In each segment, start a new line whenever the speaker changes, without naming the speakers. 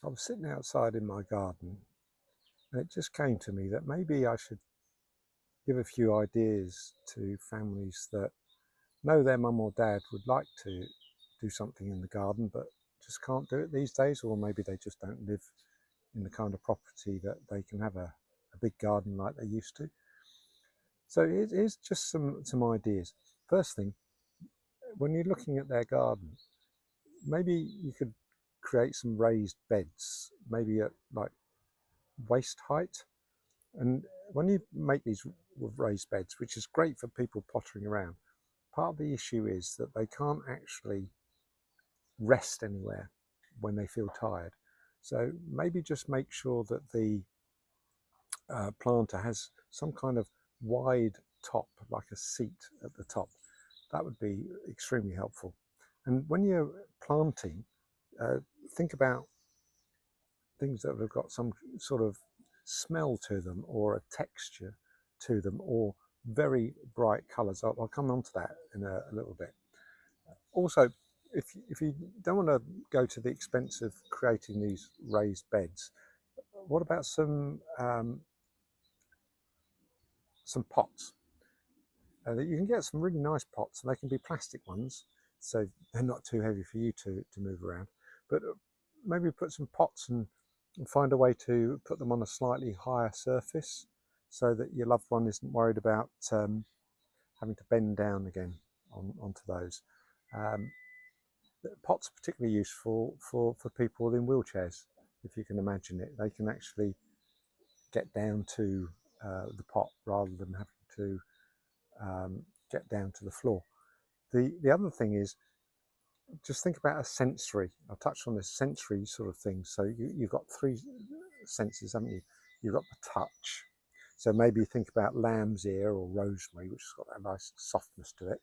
I was sitting outside in my garden and it just came to me that maybe I should give a few ideas to families that know their mum or dad would like to do something in the garden but just can't do it these days, or maybe they just don't live in the kind of property that they can have a big garden like they used to. So here's just some ideas. First thing, when you're looking at their garden, maybe you could create some raised beds, maybe at like waist height. And when you make these raised beds, which is great for people pottering around, part of the issue is that they can't actually rest anywhere when they feel tired. So maybe just make sure that the planter has some kind of wide top, like a seat at the top. That would be extremely helpful. And when you're planting, think about things that have got some sort of smell to them or a texture to them or very bright colours. I'll come on to that in a little bit. Also, if you don't want to go to the expense of creating these raised beds, what about some pots? You can get some really nice pots, and they can be plastic ones, so they're not too heavy for you to move around. But maybe put some pots and find a way to put them on a slightly higher surface so that your loved one isn't worried about having to bend down again onto those. Pots are particularly useful for people in wheelchairs. If you can imagine it, they can actually get down to the pot rather than having to get down to the floor. The other thing is, just think about a sensory. I touched on this sensory sort of thing. So you've got three senses, haven't you? You've got the touch. So maybe think about lamb's ear or rosemary, which has got that nice softness to it.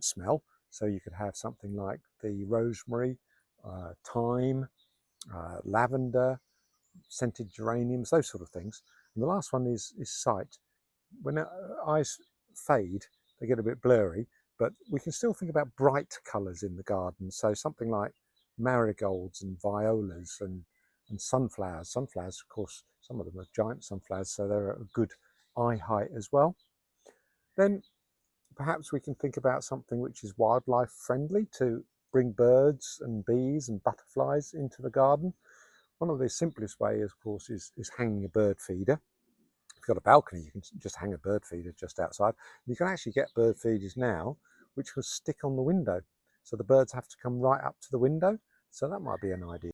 Smell. So you could have something like the rosemary, thyme, lavender, scented geraniums, those sort of things. And the last one is sight. When eyes fade, they get a bit blurry, but we can still think about bright colours in the garden. So something like marigolds and violas and sunflowers. Sunflowers, of course, some of them are giant sunflowers, so they're at a good eye height as well. Then perhaps we can think about something which is wildlife friendly to bring birds and bees and butterflies into the garden. One of the simplest ways, of course, is hanging a bird feeder. If you've got a balcony, you can just hang a bird feeder just outside. You can actually get bird feeders now which will stick on the window, so the birds have to come right up to the window. So that might be an idea.